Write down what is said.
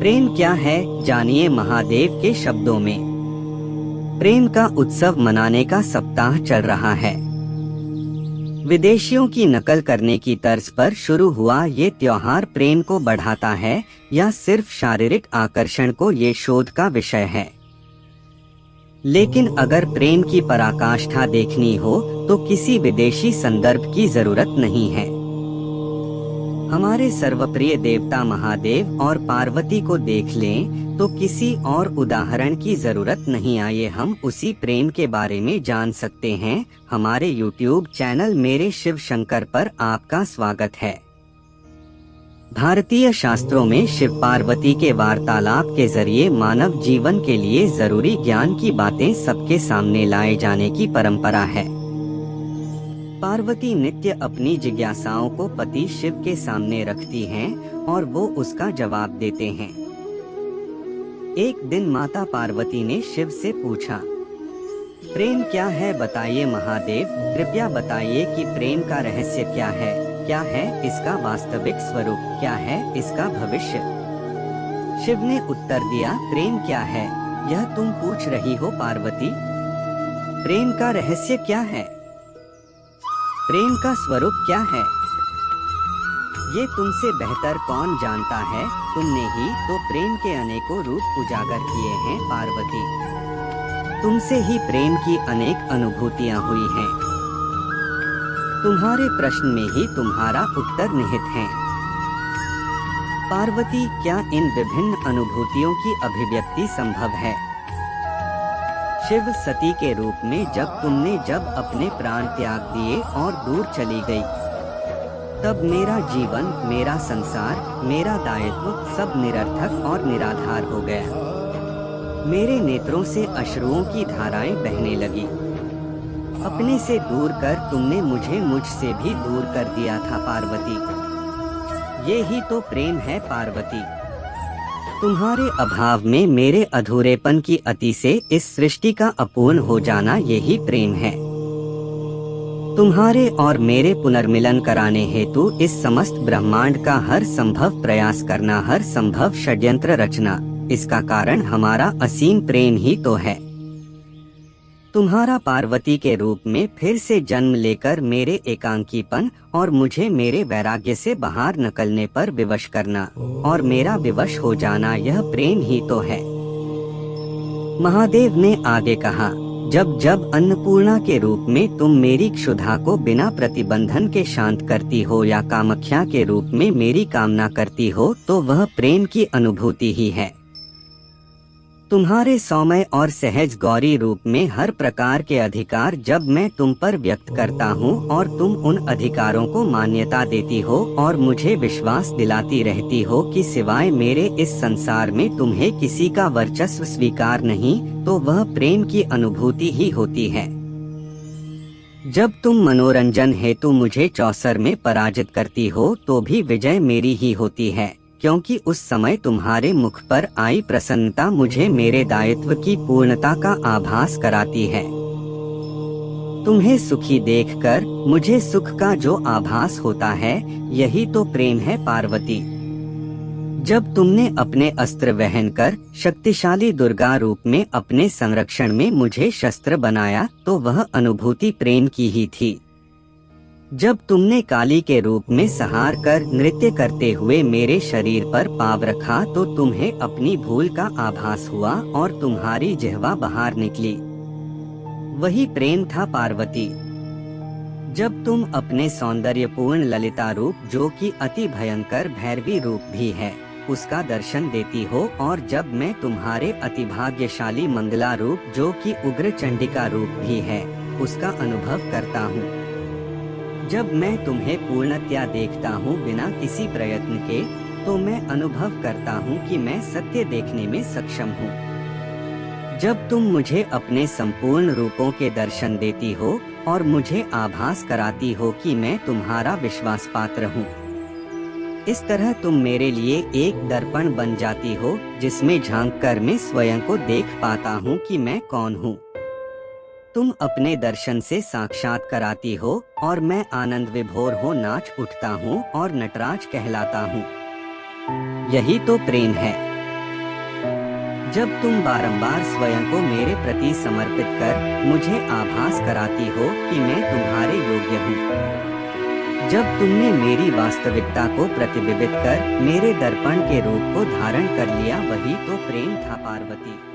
प्रेम क्या है, जानिए महादेव के शब्दों में। प्रेम का उत्सव मनाने का सप्ताह चल रहा है। विदेशियों की नकल करने की तर्ज पर शुरू हुआ ये त्योहार प्रेम को बढ़ाता है या सिर्फ शारीरिक आकर्षण को, ये शोध का विषय है। लेकिन अगर प्रेम की पराकाष्ठा देखनी हो तो किसी विदेशी संदर्भ की जरूरत नहीं है। हमारे सर्वप्रिय देवता महादेव और पार्वती को देख लें तो किसी और उदाहरण की जरूरत नहीं। आइए हम उसी प्रेम के बारे में जान सकते हैं। हमारे YouTube चैनल मेरे शिव शंकर पर आपका स्वागत है। भारतीय शास्त्रों में शिव पार्वती के वार्तालाप के जरिए मानव जीवन के लिए जरूरी ज्ञान की बातें सबके सामने लाए जाने की परंपरा है। पार्वती नित्य अपनी जिज्ञासाओं को पति शिव के सामने रखती हैं और वो उसका जवाब देते हैं। एक दिन माता पार्वती ने शिव से पूछा, प्रेम क्या है, बताइए महादेव, कृपया बताइए कि प्रेम का रहस्य क्या है इसका वास्तविक स्वरूप, क्या है इसका भविष्य। शिव ने उत्तर दिया, प्रेम क्या है यह तुम पूछ रही हो पार्वती? प्रेम का रहस्य क्या है, प्रेम का स्वरूप क्या है, ये तुमसे बेहतर कौन जानता है? तुमने ही तो प्रेम के अनेकों रूप उजागर किए हैं पार्वती। तुमसे ही प्रेम की अनेक अनुभूतियां हुई हैं। तुम्हारे प्रश्न में ही तुम्हारा उत्तर निहित है। पार्वती, क्या इन विभिन्न अनुभूतियों की अभिव्यक्ति संभव है? शिव, सती के रूप में जब अपने प्राण त्याग दिए और दूर चली गई, तब मेरा जीवन, मेरा संसार, मेरा दायित्व सब निरर्थक और निराधार हो गया। मेरे नेत्रों से अश्रुओं की धाराएं बहने लगी। अपने से दूर कर तुमने मुझे मुझसे भी दूर कर दिया था पार्वती। ये ही तो प्रेम है पार्वती। तुम्हारे अभाव में मेरे अधूरेपन की अति से इस सृष्टि का अपूर्ण हो जाना, यही प्रेम है। तुम्हारे और मेरे पुनर्मिलन कराने हेतु इस समस्त ब्रह्मांड का हर संभव प्रयास करना, हर संभव षड्यंत्र रचना, इसका कारण हमारा असीम प्रेम ही तो है। तुम्हारा पार्वती के रूप में फिर से जन्म लेकर मेरे एकांकीपन और मुझे मेरे वैराग्य से बाहर निकलने पर विवश करना और मेरा विवश हो जाना, यह प्रेम ही तो है। महादेव ने आगे कहा, जब अन्नपूर्णा के रूप में तुम मेरी क्षुधा को बिना प्रतिबंधन के शांत करती हो या कामख्या के रूप में मेरी कामना करती हो, तो वह प्रेम की अनुभूति ही है। तुम्हारे सौम्य और सहज गौरी रूप में हर प्रकार के अधिकार जब मैं तुम पर व्यक्त करता हूँ और तुम उन अधिकारों को मान्यता देती हो और मुझे विश्वास दिलाती रहती हो कि सिवाय मेरे इस संसार में तुम्हें किसी का वर्चस्व स्वीकार नहीं, तो वह प्रेम की अनुभूति ही होती है। जब तुम मनोरंजन हेतु मुझे चौसर में पराजित करती हो तो भी विजय मेरी ही होती है, क्योंकि उस समय तुम्हारे मुख पर आई प्रसन्नता मुझे मेरे दायित्व की पूर्णता का आभास कराती है। तुम्हें सुखी देखकर मुझे सुख का जो आभास होता है, यही तो प्रेम है पार्वती। जब तुमने अपने अस्त्र वहन कर शक्तिशाली दुर्गा रूप में अपने संरक्षण में मुझे शस्त्र बनाया, तो वह अनुभूति प्रेम की ही थी। जब तुमने काली के रूप में सहार कर नृत्य करते हुए मेरे शरीर पर पाँव रखा, तो तुम्हें अपनी भूल का आभास हुआ और तुम्हारी जिह्वा बाहर निकली, वही प्रेम था पार्वती। जब तुम अपने सौंदर्यपूर्ण ललिता रूप, जो कि अति भयंकर भैरवी रूप भी है, उसका दर्शन देती हो, और जब मैं तुम्हारे अतिभाग्यशाली मंगला रूप, जो कि उग्र चंडिका रूप भी है, उसका अनुभव करता हूँ। जब मैं तुम्हें पूर्णतया देखता हूँ बिना किसी प्रयत्न के, तो मैं अनुभव करता हूँ कि मैं सत्य देखने में सक्षम हूँ। जब तुम मुझे अपने संपूर्ण रूपों के दर्शन देती हो और मुझे आभास कराती हो कि मैं तुम्हारा विश्वास पात्र हूँ, इस तरह तुम मेरे लिए एक दर्पण बन जाती हो, जिसमें झांककर मैं स्वयं को देख पाता हूँ कि मैं कौन हूँ। तुम अपने दर्शन से साक्षात कराती हो और मैं आनंद विभोर हो नाच उठता हूँ और नटराज कहलाता हूँ। यही तो प्रेम है। जब तुम बारंबार स्वयं को मेरे प्रति समर्पित कर मुझे आभास कराती हो कि मैं तुम्हारे योग्य हूँ। जब तुमने मेरी वास्तविकता को प्रतिबिंबित कर मेरे दर्पण के रूप को धारण कर लिया, वही तो प्रेम था पार्वती।